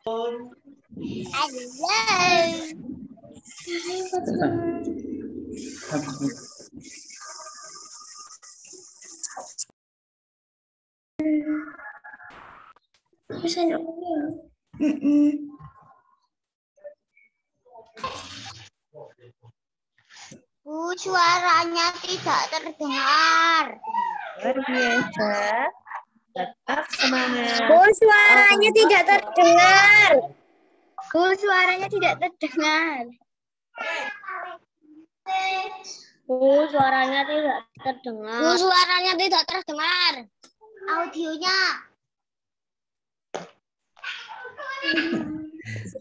Bu, suaranya tidak terdengar. Luar biasa. Tetap semangat. Bu, suaranya tidak terdengar. Bu, suaranya tidak terdengar. Bu, suaranya tidak terdengar. Bu, suaranya tidak terdengar. Audionya.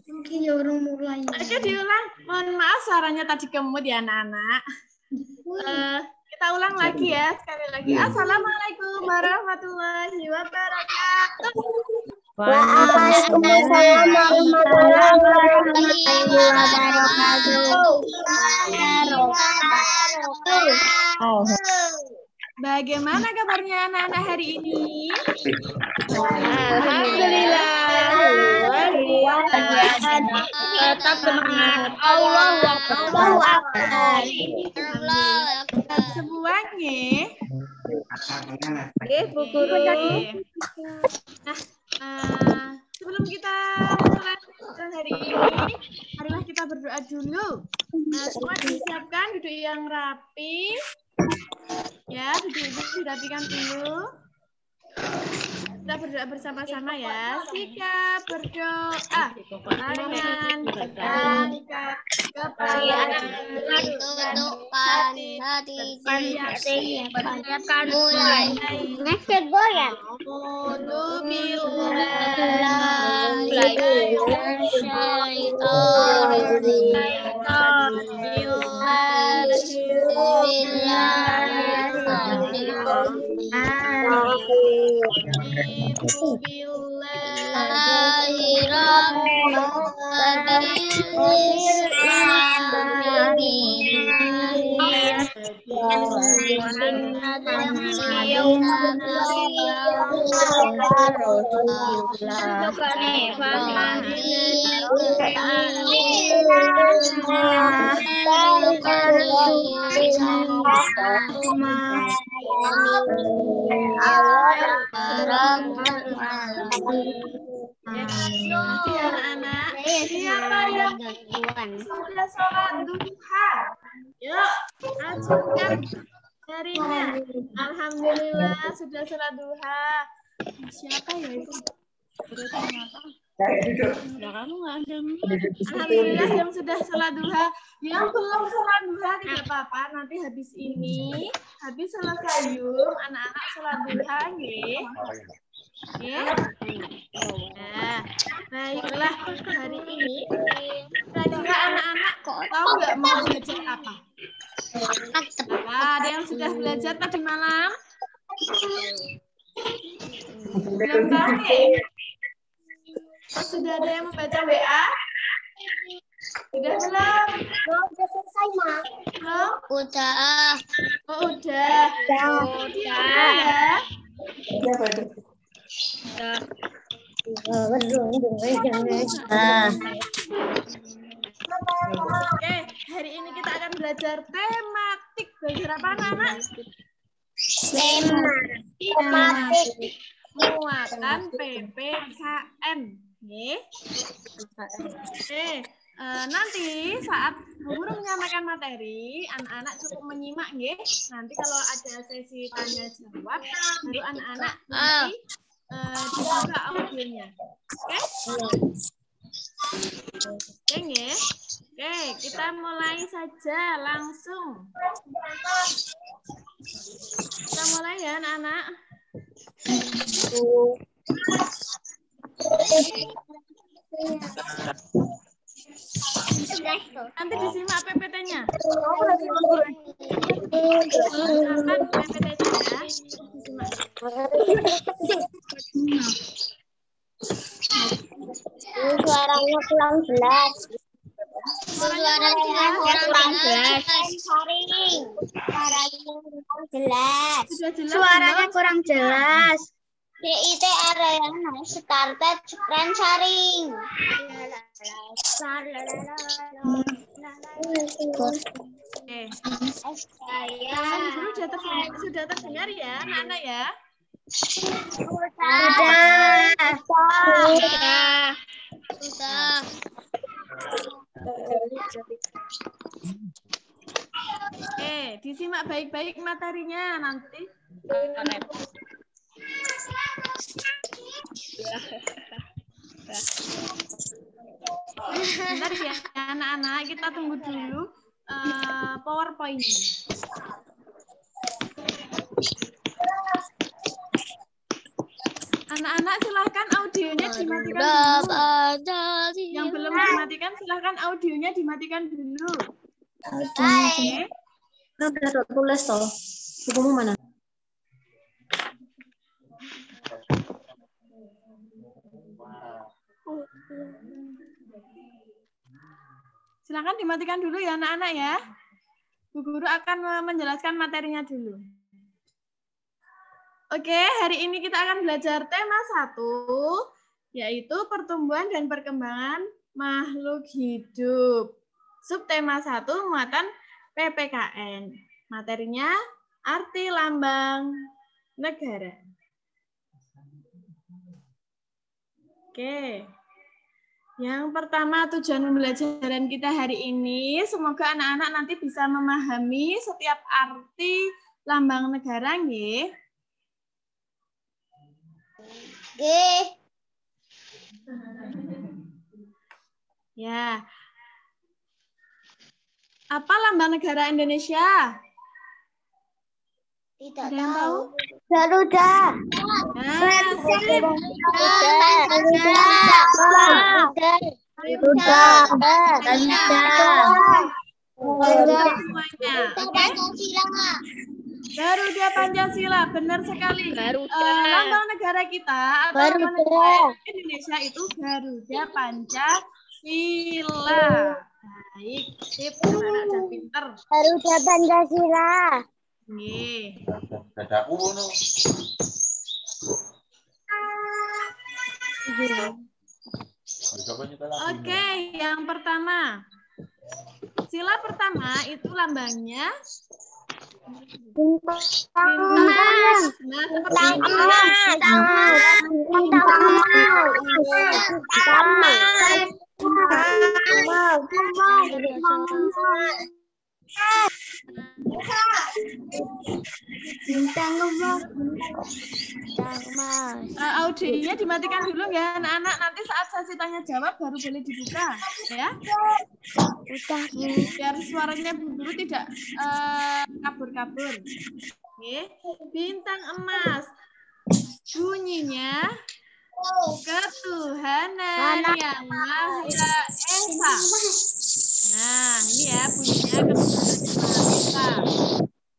Mungkin ya orang mulai. Oke, diulang. Mohon maaf suaranya tadi kemut ya anak-anak. Kita ulang lagi ya, sekali lagi. Assalamualaikum warahmatullahi wabarakatuh. Waalaikumsalam warahmatullahi wabarakatuh. Bagaimana kabarnya anak-anak hari ini? Alhamdulillah. Tetap semangat. Allahu Akbar. Semuanya. Bu Guru. Nah, sebelum kita mulai hari ini, marilah kita berdoa dulu. Semua disiapkan duduk yang rapi. Ya, duduk dirapikan dulu. Kita berdoa bersama-sama ya. Sikap berdoa dengan angkat kepala tundukkan hati mulai. Anak-anak, siapa yang sudah sholat duha? Yuk, ajukan jarinya. Alhamdulillah sudah sholat duha. Siapa ya itu? Alhamdulillah yang sudah sholat duha. Yang belum sholat duha tidak apa-apa. Nanti habis ini, habis selesai yuk, anak-anak sholat duha nih. Ya. Nah, baiklah hari ini kira-kira anak-anak tahu nggak mau belajar apa? Ada yang sudah belajar tadi malam? Belum tahu nih? Sudah ada yang membaca WA? Sudah belum? Udah selesai, Ma. Belum? Udah. Oh, udah. Oke, hari ini kita akan belajar tematik. Belajar apa, anak-anak? Tematik. Muatan PPKN. Oke, nanti saat guru menyampaikan materi, anak-anak cukup menyimak, nggih. Nanti kalau ada sesi tanya jawab, baru anak-anak nanti dibuka audionya. Oke? Oke, nggih. Oke, kita mulai saja langsung. Kita mulai ya, anak-anak. Nanti disimak PPT-nya. Silakan PPT-nya ya. Disimak. Suaranya kurang jelas. Suaranya kurang jelas. Suaranya kurang jelas. Sudah jelas. Suaranya kurang jelas. DIT started sharing. Kalian dulu sudah terdengar ya, anak-anak ya? Sudah. Disimak baik-baik materinya nanti. Bentar ya, anak-anak, kita tunggu dulu PowerPoint-nya. Anak-anak silahkan audionya dimatikan dulu. Yang belum dimatikan silahkan audionya dimatikan dulu. Oke. Udah tulis toh. Bukumu mana? Silakan dimatikan dulu ya anak-anak ya. Bu Guru akan menjelaskan materinya dulu. Oke, hari ini kita akan belajar tema 1, yaitu pertumbuhan dan perkembangan makhluk hidup. Subtema 1, muatan PPKN. Materinya arti lambang negara. Oke. Yang pertama, tujuan pembelajaran kita hari ini, semoga anak-anak nanti bisa memahami setiap arti lambang negara, nggih. Ya. Apa lambang negara Indonesia? Tidak Ada yang tahu? Garuda. Garuda Pancasila, benar sekali. Lambang negara kita atau lambang negara Indonesia itu Garuda Pancasila. Baik, sip, anak-anak udah pinter. Garuda Pancasila. Nih. Oke, yang pertama. Sila pertama itu lambangnya bintang. Nah, seperti audionya dimatikan dulu ya anak-anak, nanti saat sesi tanya jawab baru boleh dibuka ya. Biar suaranya Bu Guru tidak kabur-kabur. Oke. Bintang emas bunyinya ketuhanan yang Maha Esa. Nah, ini ya bunyinya ketuhanan yang Maha Esa.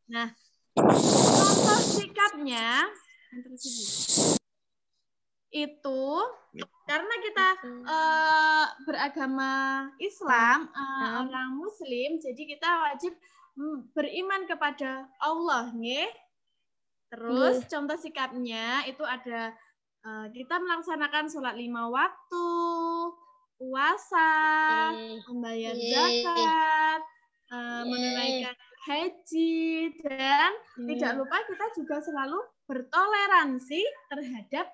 Nah, contoh sikapnya itu karena kita beragama Islam, orang Muslim, jadi kita wajib beriman kepada Allah, nggih. Terus contoh sikapnya itu ada kita melaksanakan sholat 5 waktu, puasa, membayar zakat, menunaikan haji, dan tidak lupa kita juga selalu bertoleransi terhadap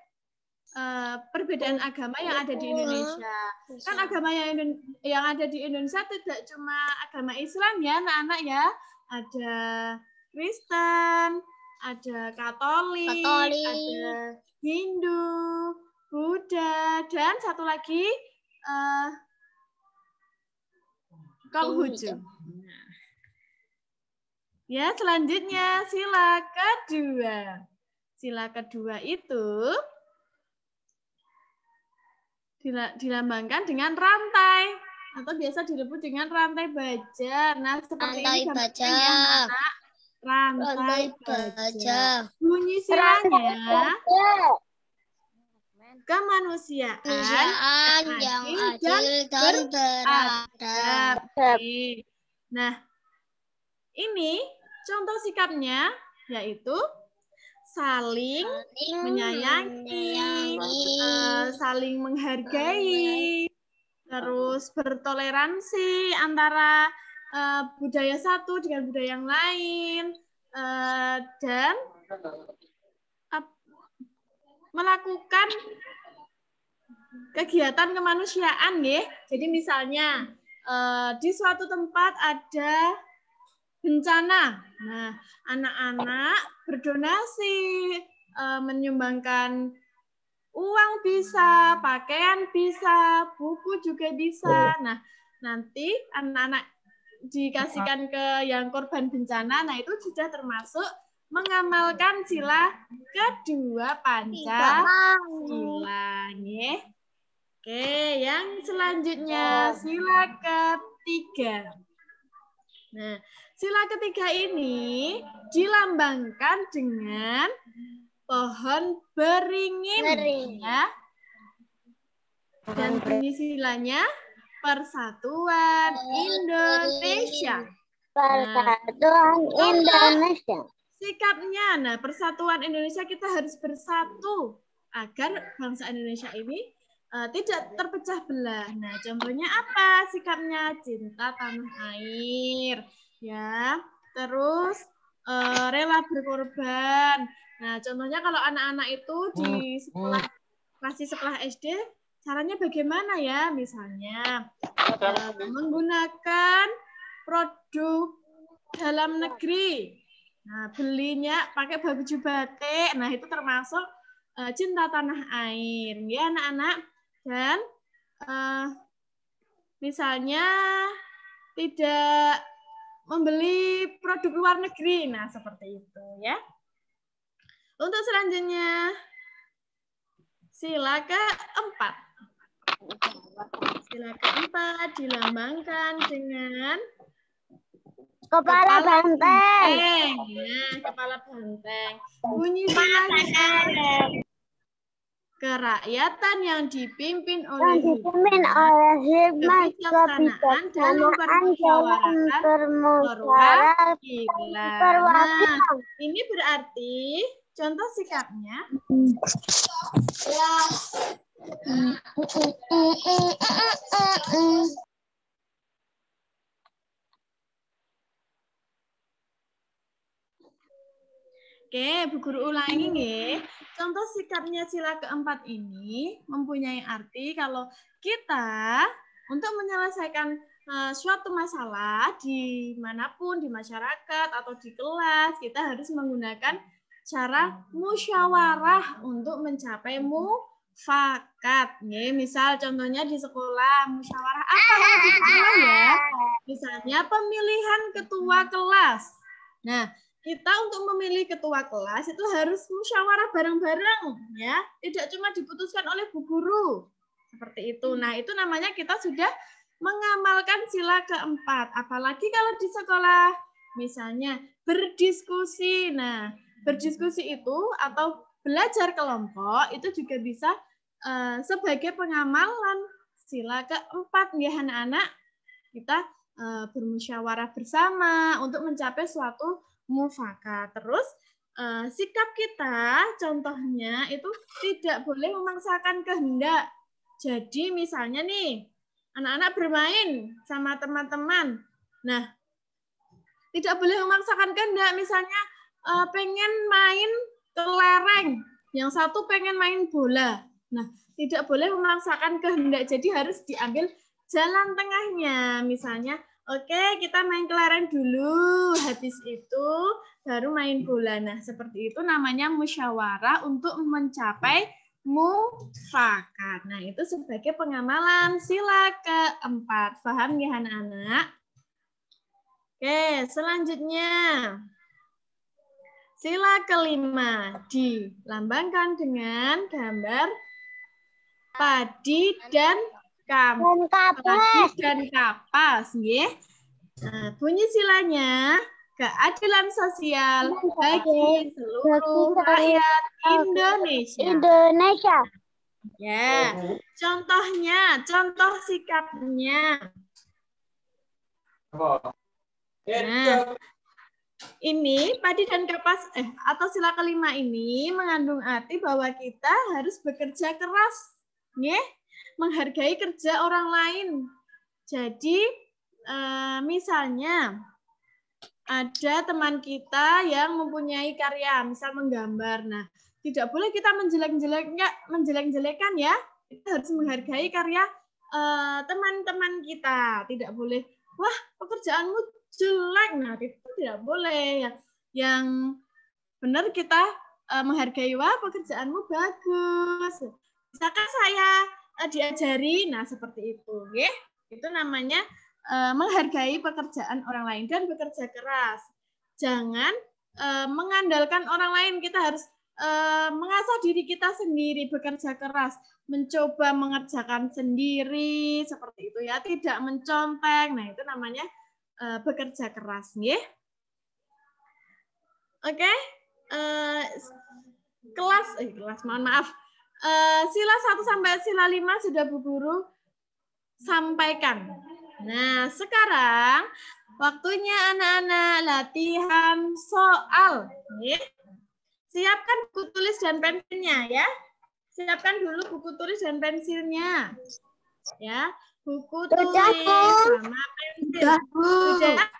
perbedaan agama yang ada di Indonesia. Kan agama yang ada di Indonesia tidak cuma agama Islam ya anak-anak ya. Ada Kristen, ada Katolik, ada Hindu, Buddha, dan satu lagi Konghucu. Ya, selanjutnya sila kedua. Sila kedua itu dilambangkan dengan rantai atau biasa disebut dengan rantai baja. Nah, seperti ini gambarnya ya, anak. Rantai baja. Bunyi silanya kemanusiaan yang adil dan beradab. Nah, ini contoh sikapnya yaitu saling menyayangi, saling menghargai, terus bertoleransi antara budaya satu dengan budaya yang lain, dan melakukan kegiatan kemanusiaan, ya. Jadi misalnya di suatu tempat ada bencana, nah anak-anak berdonasi, menyumbangkan uang bisa, pakaian bisa, buku juga bisa. Nah, nanti anak-anak dikasihkan ke yang korban bencana, nah itu sudah termasuk mengamalkan sila kedua Pancasila. Oke, yang selanjutnya sila ketiga. Nah, sila ketiga ini dilambangkan dengan pohon beringin, ya. Dan bunyi silanya Persatuan Indonesia. Persatuan Indonesia. Sikapnya, nah Persatuan Indonesia kita harus bersatu agar bangsa Indonesia ini tidak terpecah belah. Nah, contohnya apa sikapnya? Cinta tanah air, ya. Terus rela berkorban. Nah, contohnya kalau anak-anak itu di sekolah masih sekolah SD, caranya bagaimana ya? Misalnya menggunakan produk dalam negeri. Nah, belinya pakai baju batik. Nah, itu termasuk cinta tanah air, ya anak-anak. Dan misalnya tidak membeli produk luar negeri. Nah, seperti itu, ya. Untuk selanjutnya, sila keempat. Sila keempat dilambangkan dengan Kepala banteng. Nah, kepala banteng. Bunyi silanya. Kerakyatan yang dipimpin oleh hikmat, kebijaksanaan dan permusyawaratan. Nah, ini berarti contoh sikapnya. Oke, Bu Guru ulangi nggih. Contoh sikapnya sila keempat ini mempunyai arti kalau kita untuk menyelesaikan suatu masalah dimanapun, di masyarakat atau di kelas, kita harus menggunakan cara musyawarah untuk mencapai mufakat. Misal contohnya di sekolah, musyawarah apa di sekolah ya? Misalnya pemilihan ketua kelas. Nah, kita untuk memilih ketua kelas itu harus musyawarah bareng-bareng, ya. Tidak cuma diputuskan oleh Bu Guru. Seperti itu. Nah, itu namanya kita sudah mengamalkan sila keempat. Apalagi kalau di sekolah, misalnya berdiskusi. Nah, berdiskusi itu atau belajar kelompok itu juga bisa sebagai pengamalan sila keempat, ya anak-anak. Kita bermusyawarah bersama untuk mencapai suatu mufakat. Terus sikap kita contohnya itu tidak boleh memaksakan kehendak. Jadi misalnya nih anak-anak bermain sama teman-teman. Nah, tidak boleh memaksakan kehendak. Misalnya pengen main kelereng, yang satu pengen main bola. Nah, tidak boleh memaksakan kehendak. Jadi harus diambil jalan tengahnya. Misalnya oke, kita main kelereng dulu, habis itu baru main bola. Nah, seperti itu namanya musyawarah untuk mencapai mufakat. Nah, itu sebagai pengamalan sila keempat. Paham ya anak-anak? Oke, selanjutnya. Sila kelima dilambangkan dengan gambar padi dan padi dan kapas, ya. Nah, bunyi silanya keadilan sosial bagi seluruh rakyat Indonesia. Ya, contohnya, contoh sikapnya. Nah, ini padi dan kapas atau sila kelima ini mengandung arti bahwa kita harus bekerja keras, nggih, menghargai kerja orang lain. Jadi misalnya ada teman kita yang mempunyai karya, misal menggambar. Nah, tidak boleh kita menjelek-jelekan ya. Kita harus menghargai karya teman-teman kita. Tidak boleh, wah pekerjaanmu jelek. Nah, itu tidak boleh. Yang benar kita menghargai, wah pekerjaanmu bagus. Misalkan saya diajari, nah seperti itu. Ya. Itu namanya menghargai pekerjaan orang lain dan bekerja keras. Jangan mengandalkan orang lain. Kita harus mengasah diri kita sendiri, bekerja keras, mencoba mengerjakan sendiri seperti itu ya, tidak mencontek. Nah, itu namanya bekerja keras, nggih. Oke. Kelas mohon maaf. Sila 1 sampai sila 5 sudah Bu Guru sampaikan. Nah, sekarang waktunya anak-anak latihan soal. Siapkan buku tulis dan pensilnya ya. Siapkan dulu buku tulis dan pensilnya. Ya, buku tulis sama pensil. Sudah?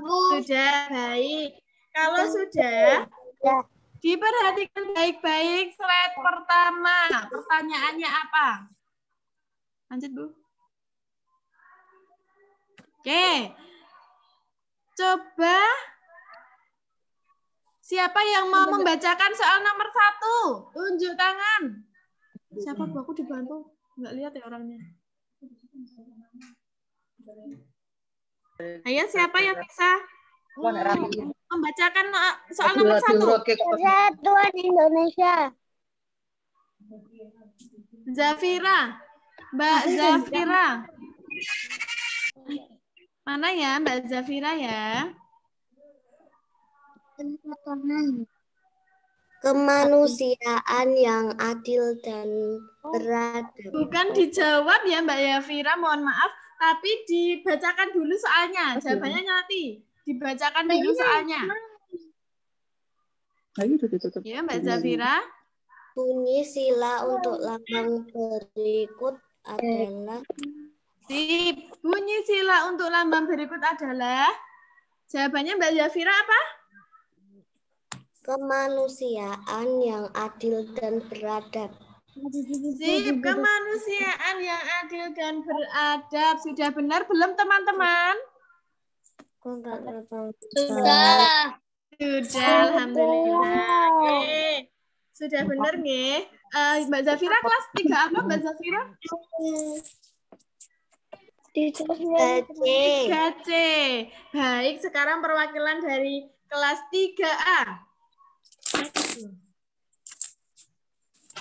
Sudah, baik. Kalau sudah, diperhatikan baik-baik slide pertama. Pertanyaannya apa? Lanjut, Bu. Oke, coba siapa yang mau membacakan soal nomor 1? Tunjuk tangan. Siapa, Bu? Aku dibantu. Nggak lihat ya orangnya. Ayo, siapa yang bisa membacakan soal nomor 1? Persatuan Indonesia. Zafira. Mbak Zafira. Mana ya Mbak Zafira ya? Kemanusiaan yang adil dan beradab. Bukan dijawab ya Mbak Zafira, mohon maaf. Tapi dibacakan dulu soalnya. Jawabannya nanti. Dibacakan dulu soalnya. Ya Mbak Zafira. Bunyi sila untuk lambang berikut adalah. Bunyi sila untuk lambang berikut adalah. Jawabannya Mbak Zafira apa? Kemanusiaan yang adil dan beradab. Kemanusiaan yang adil dan beradab. Sudah benar belum teman-teman? Sudah. Sudah, alhamdulillah. Oke. Sudah benar nggih? Mbak Zafira kelas 3 apa Mbak Zafira? 3C. Baik, sekarang perwakilan dari kelas 3A.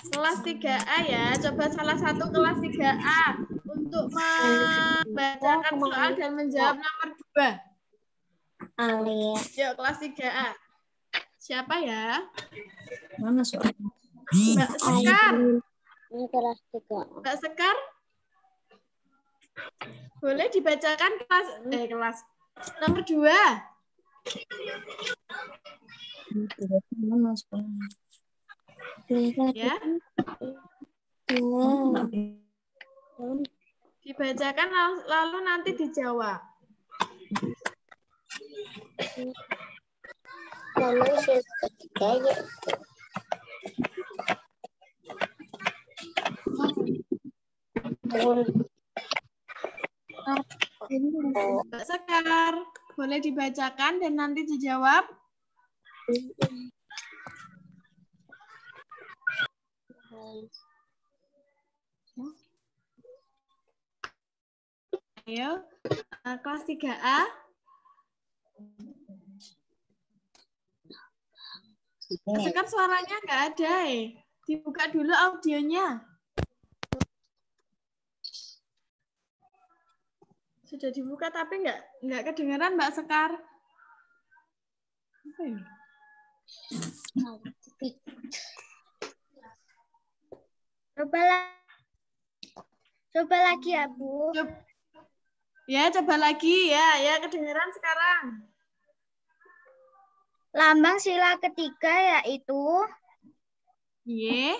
Kelas 3A ya, coba salah satu kelas 3A untuk membacakan soal dan menjawab nomor 2. Yuk, kelas 3A. Siapa ya? Mana soalnya? Mbak Sekar. Kelas 3. Mbak Sekar? Boleh dibacakan kelas nomor 2. Mana soalnya? Ya. Dibacakan lalu nanti dijawab. Manusia ketiga Mbak Sekar, boleh dibacakan dan nanti dijawab. Ayo, kelas 3A. Sekar suaranya nggak ada Dibuka dulu audionya. Sudah dibuka tapi nggak kedengaran Mbak Sekar. Apa ya? Coba lagi ya, Bu. Ya, coba lagi ya. Ya, kedengaran sekarang. Lambang sila ketiga yaitu Nggih.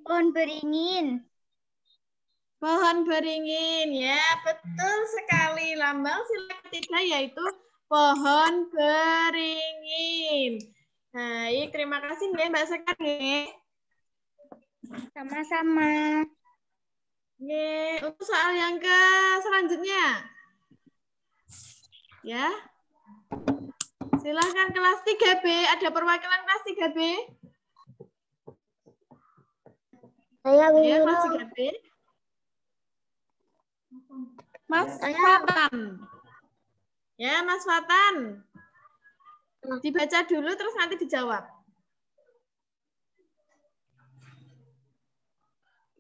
pohon beringin. Pohon beringin, ya betul sekali. Lambang sila ketiga yaitu pohon beringin. Baik, terima kasih nggih Mbak Sekar nggih. Sama-sama. Nggih, untuk soal yang ke selanjutnya. Ya. Silahkan kelas 3B, ada perwakilan kelas 3B? Saya Ya, kelas Wiro. 3B. Mas Fatan. Ya, Mas Fatan. Dibaca dulu terus nanti dijawab.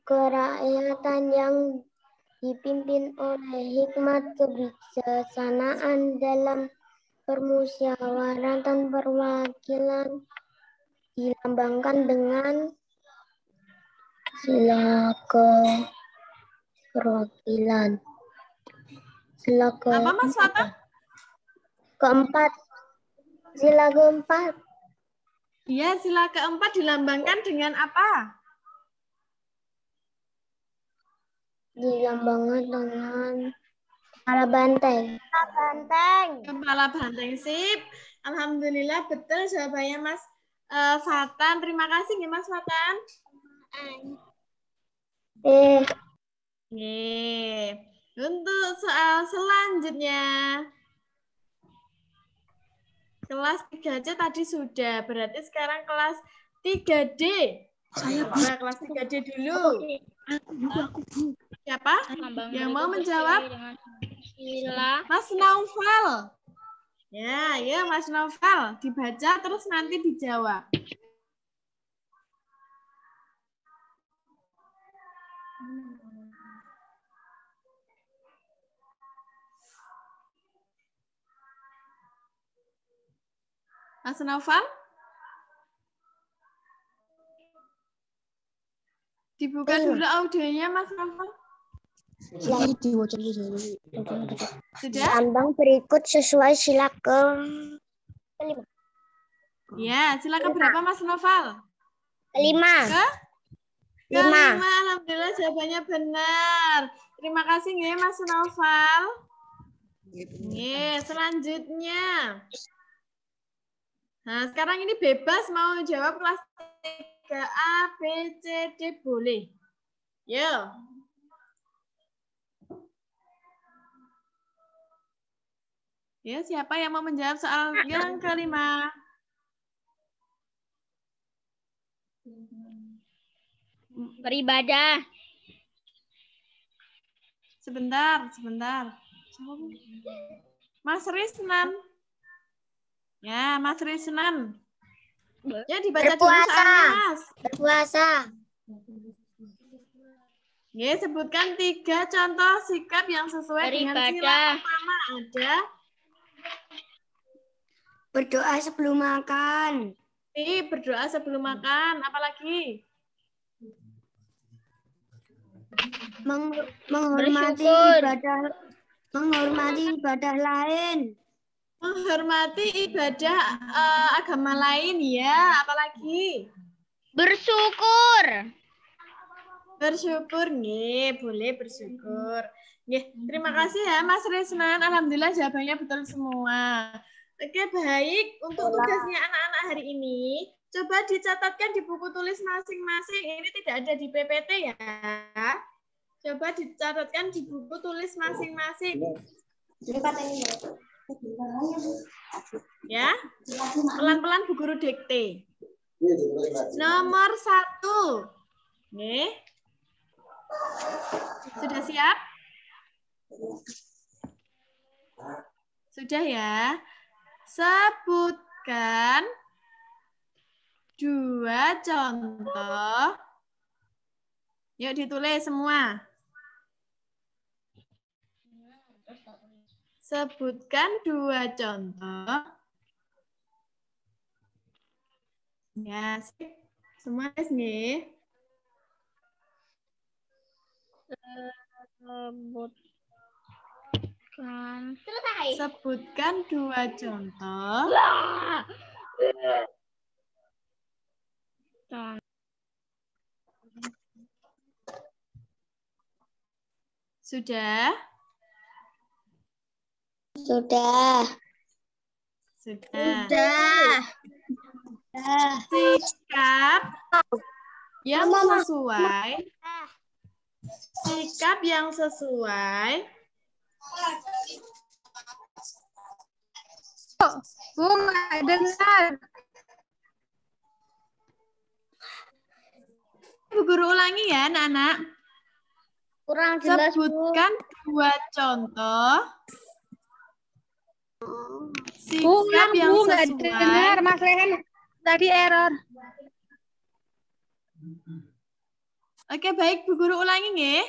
Kerakyatan yang dipimpin oleh hikmat kebijaksanaan dalam permusyawaratan perwakilan dilambangkan dengan sila perwakilan. Sila Apa Mas Fatan? keempat. Sila keempat Iya, sila keempat dilambangkan dengan apa? dilambangkan dengan kepala banteng. Kepala banteng, sip. Alhamdulillah betul jawabannya Mas Fatan. Terima kasih ya Mas Fatan. Nih, untuk soal selanjutnya. Kelas 3C tadi sudah, berarti sekarang kelas 3D. Coba kelas 3D dulu. Siapa yang mau menjawab? Mas Naufal. Ya, Mas Naufal. Dibaca terus nanti dijawab. Mas Naufal? Dibuka dulu audionya, Mas Naufal. Sudah? Lambang berikut sesuai sila kelima. Ya, silakan berapa Mas Naufal? Kelima. Kelima, alhamdulillah jawabannya benar. Terima kasih nggih Mas Naufal. Nggih, selanjutnya. Nah, sekarang ini bebas mau jawab kelas 3A, B, C, D boleh. Yo. Ya, siapa yang mau menjawab soal yang kelima? Beribadah. Sebentar. Mas Risnan. Ya, Mas Risnan. Ya, dibaca dulu soalnya, Mas. Berpuasa. Ya, sebutkan 3 contoh sikap yang sesuai dengan sila pertama. Ada Berdoa sebelum makan. berdoa sebelum makan. Apalagi? Menghormati ibadah lain. Menghormati ibadah agama lain ya. Apalagi? Bersyukur. Bersyukur nih, boleh bersyukur. Nggih, terima kasih ya Mas Resnan. Alhamdulillah jawabannya betul semua. Oke, baik. Untuk tugasnya anak-anak hari ini, coba dicatatkan di buku tulis masing-masing. Ini tidak ada di PPT ya. Coba dicatatkan di buku tulis masing-masing. Ya, pelan-pelan Bu Guru dikte. Nomor 1. Nih. Sudah siap? Sudah ya? Sebutkan 2 contoh. Yuk ditulis semua. Sebutkan 2 contoh. Ya, semua nih. Sebutkan dua contoh. Sudah? Sudah. Sudah. Sikap yang sesuai. Sikap yang sesuai. Bu, nggak dengar. Bu Guru ulangi ya, anak-anak. Kurang jelas, Bu. Sebutkan dua contoh. Bu, Sikap yang nggak dengar. sesuai. Mas Rehan tadi error. Oke, baik. Bu Guru ulangi nggih.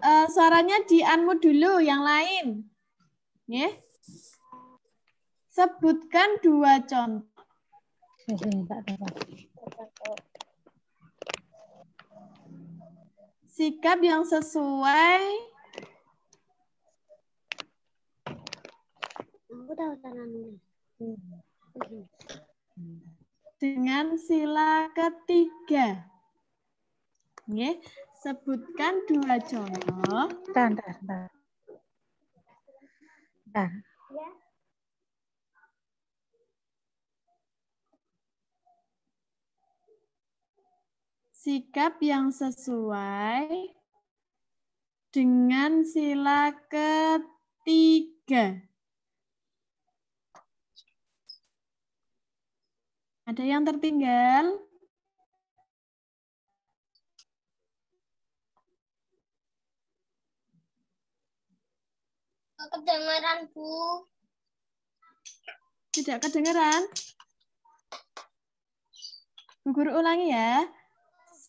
Suaranya di-unmute dulu yang lain. Nggih. Sebutkan dua contoh. Sikap yang sesuai dengan sila ketiga. Nggih. Sebutkan dua contoh. Bentar. Sikap yang sesuai dengan sila ketiga. Ada yang tertinggal? Kedengaran, Bu. Tidak kedengaran? Bu Guru ulangi ya.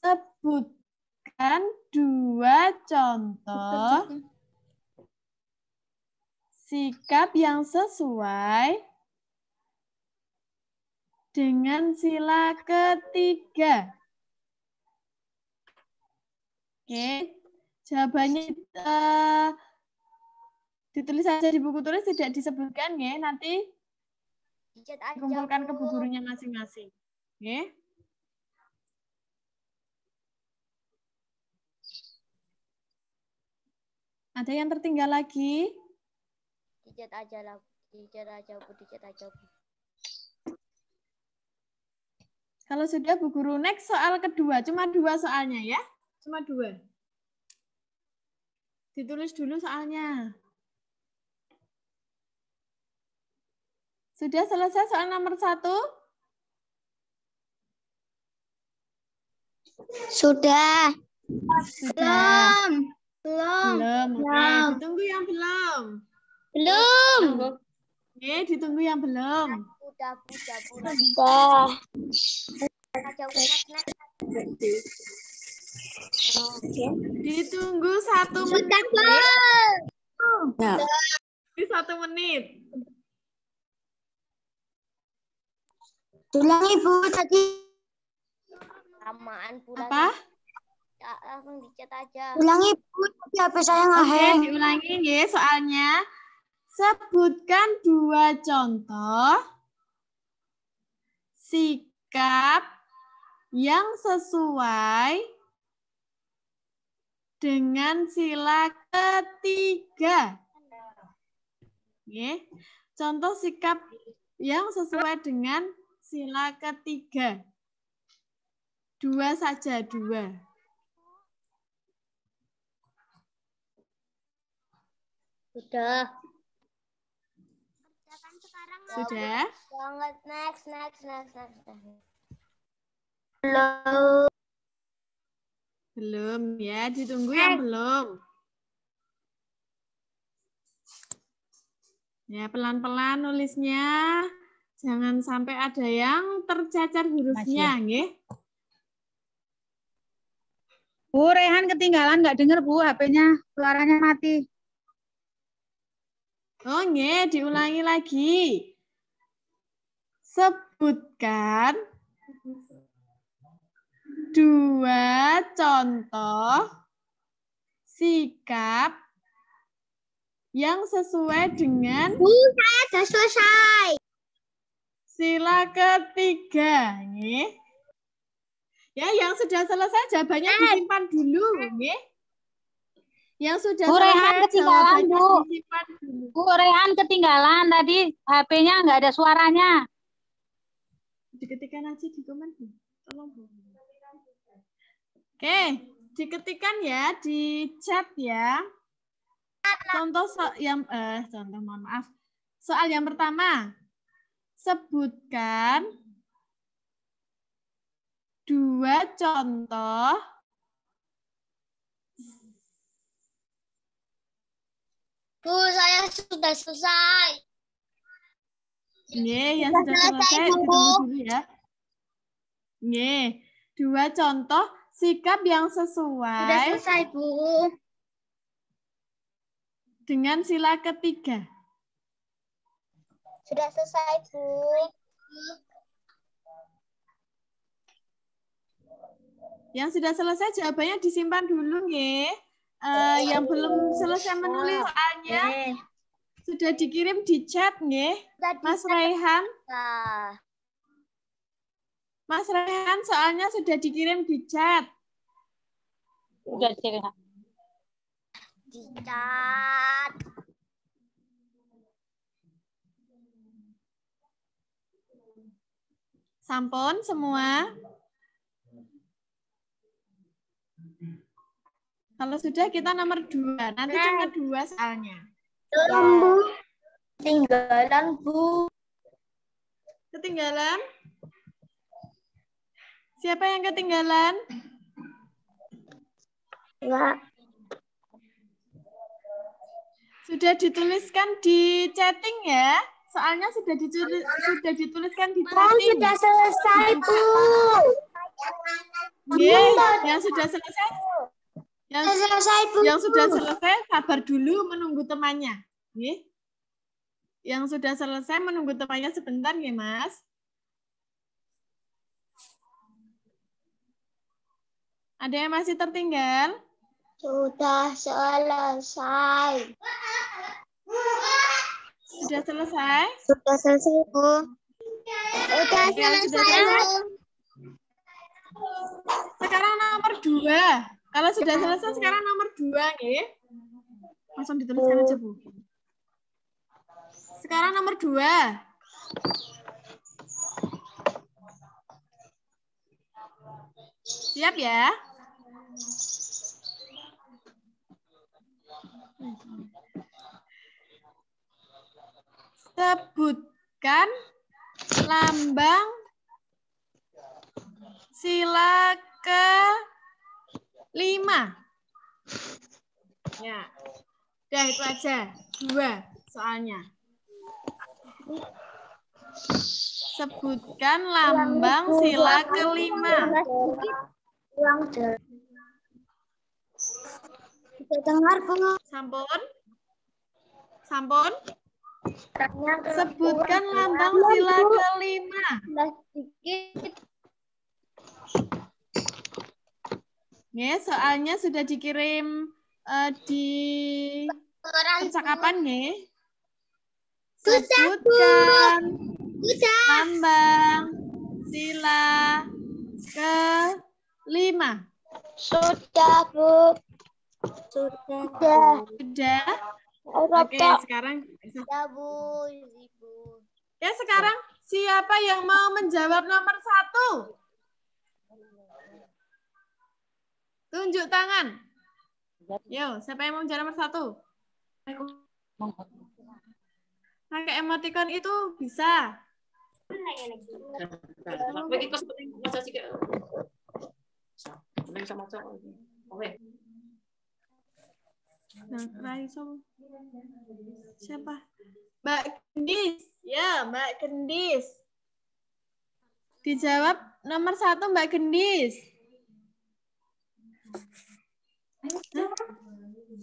Sebutkan dua contoh sikap yang sesuai dengan sila ketiga. Oke, jawabannya ditulis saja di buku tulis, tidak disebutkan ya. Nanti dikumpulkan ke bu gurunya masing-masing. Oke. Ada yang tertinggal lagi? Dicat aja lah, Bu. Kalau sudah Bu Guru, next soal kedua. Cuma dua soalnya ya. Cuma dua. Ditulis dulu soalnya. Sudah selesai soal nomor 1? Sudah. Sudah. Belum. Oke, ditunggu yang belum. Belum. Oke, ditunggu yang belum. Udah. Ditunggu 1 menit. Ya. Di 1 menit. Ulangi, Bu, tadi. Samaan pulang. Apa? Langsung dicat aja. Ulangi, Bu, tadi HP saya ngeheng. Oke, diulangi ya soalnya. Sebutkan dua contoh sikap yang sesuai dengan sila ketiga. Oke. Contoh sikap yang sesuai dengan sila ketiga. 2 saja, 2. Sudah. Sudah? Banget. Next. Belum ya, ditunggu yang belum. Ya, pelan-pelan nulisnya. Jangan sampai ada yang tercacar hurufnya, nggih. Bu, Rehan ketinggalan, nggak dengar Bu, HP-nya suaranya mati. Oh, nggih, diulangi lagi. Sebutkan dua contoh sikap yang sesuai dengan Bu, saya sudah selesai. sila ketiga. Nggih. Ya, yang sudah selesai jawabannya disimpan dulu. Nggih. Yang sudah Bu, Rehan selesai ketinggalan, jawabannya Bu. disimpan dulu. Bu, Rehan ketinggalan tadi. HP-nya nggak ada suaranya. Diketikkan aja di komen, Bu. Tolong, Bu. Oke, diketikkan ya di chat ya. Contoh mohon maaf. Soal yang pertama. Sebutkan 2 contoh Bu, saya sudah selesai. Nggih, yang sudah selesai ditunggu dulu ya. Nggih, 2 contoh sikap yang Sudah sesuai selesai, Bu. dengan sila ketiga. Sudah selesai, Bu. Yang sudah selesai jawabannya disimpan dulu, nggih. Yang belum selesai menulis soalnya sudah dikirim di chat, nggih. Mas Raihan. Nah, Mas Raihan soalnya sudah dikirim di chat. Udah cerita. dicat. Sampun semua? Kalau sudah kita nomor 2. Nanti cuma 2 soalnya. Tolong, Bu. Tinggalan, Bu. Ketinggalan? Siapa yang ketinggalan? Enggak. Sudah dituliskan di chatting ya? Soalnya sudah dituliskan di chatting. Sudah selesai, Bu. Yang sudah selesai. Bu. Yang sudah selesai sabar dulu menunggu temannya. Nggih. Yang sudah selesai menunggu temannya sebentar nggih, Mas. Ada yang masih tertinggal? Sudah selesai. Sudah selesai? Sudah selesai, Bu. Sudah Yang sudah selesai, selesai? Bu. Sekarang nomor 2. Kalau sudah selesai sekarang nomor 2 nggih. Langsung dituliskan aja, Bu. Sekarang nomor 2. Siap ya? Sebutkan lambang sila ke-5. Ya. Udah itu aja. 2 soalnya. Sebutkan lambang sila ke-5. Bisa dengar, Bu. Sampun? Sampun? Sebutkan lambang sila ke-5. Sedikit. Nggih, soalnya sudah dikirim di percakapan nggih. Sebutkan lambang sila ke-5. Sudah, Bu. Sudah. Sudah? Oke, sekarang Sudah, Bu. ya sekarang siapa yang mau menjawab nomor 1? Tunjuk tangan. Yo, siapa yang mau menjawab nomor 1? Pakai emoticon itu bisa. Siapa? Mbak Gendis. Ya, Mbak Gendis. Dijawab nomor 1 Mbak Gendis.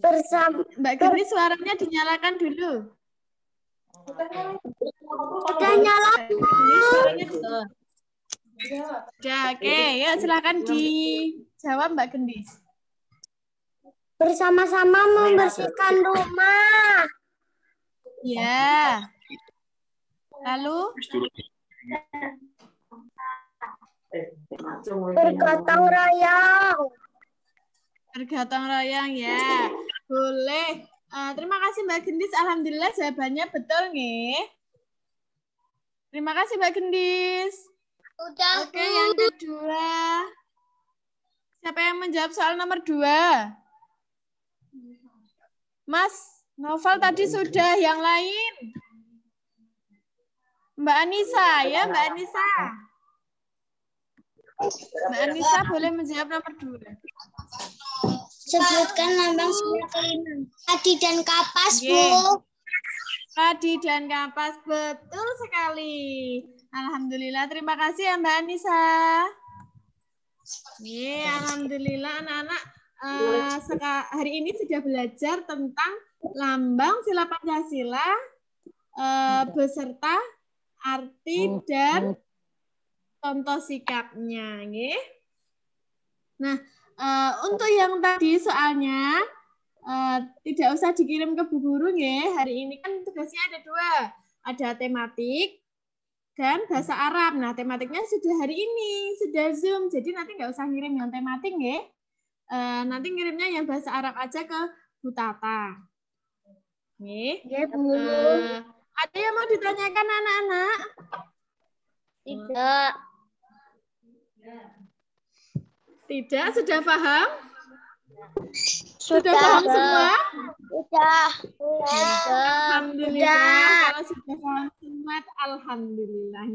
Bersama. Mbak Gendis suaranya dinyalakan dulu. Sudah nyala. Suaranya dulu. Ya, oke. Ya, silakan dijawab Mbak Gendis. Bersama-sama membersihkan rumah. Ya. Lalu? Bergotong royong. Bergotong royong ya. Boleh. Terima kasih Mbak Gendis. Alhamdulillah jawabannya betul nih. Terima kasih Mbak Gendis. Udah. Oke, yang kedua. Siapa yang menjawab soal nomor 2? Mas Novel tadi sudah, yang lain. Mbak Anissa, ya Mbak Anissa. Mbak Anissa boleh menjawab nomor 2. Sebutkan lambang sila kelima. Padi dan kapas, Bu. Padi dan kapas, betul sekali. Alhamdulillah, terima kasih ya Mbak Anissa. Alhamdulillah anak-anak hari ini sudah belajar tentang lambang sila Pancasila beserta arti dan contoh sikapnya. Nah, untuk yang tadi soalnya tidak usah dikirim ke Bu Guru nggih. Hari ini kan tugasnya ada 2. Ada tematik dan bahasa Arab. Nah, tematiknya sudah hari ini, sudah Zoom. Jadi nanti nggak usah ngirim yang tematik nggih. Nanti ngirimnya yang bahasa Arab aja ke Bu Tata. Nih. Ada yang mau ditanyakan anak-anak? Tidak. Tidak, sudah paham? Sudah paham semua? Sudah. Alhamdulillah. Kalau sudah paham semua, alhamdulillah.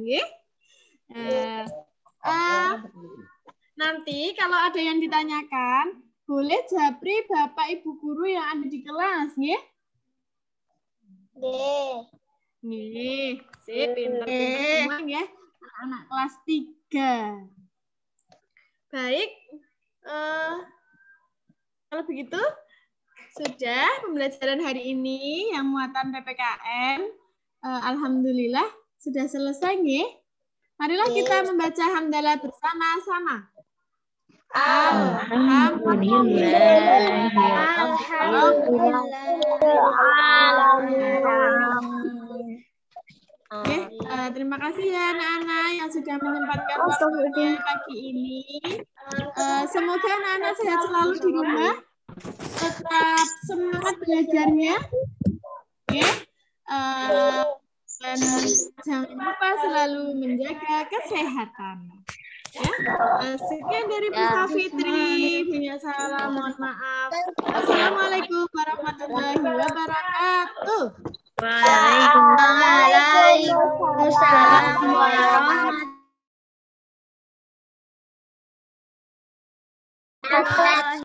Nanti kalau ada yang ditanyakan, boleh japri Bapak Ibu Guru yang ada di kelas, nggih? Nih, sip, pinter semua ya, anak kelas 3. Baik, kalau begitu sudah pembelajaran hari ini yang muatan PPKN, alhamdulillah sudah selesai nih. Marilah kita membaca hamdalah bersama-sama. Terima kasih ya anak-anak yang sudah menyempatkan waktunya pagi ini. Semoga anak-anak sehat selalu di rumah, tetap semangat belajarnya, dan jangan lupa selalu menjaga kesehatan. Sekian dari Bu Safitri. Banyak salam, mohon maaf. Assalamualaikum warahmatullahi wabarakatuh. Waalaikumsalam warahmatullahi wabarakatuh.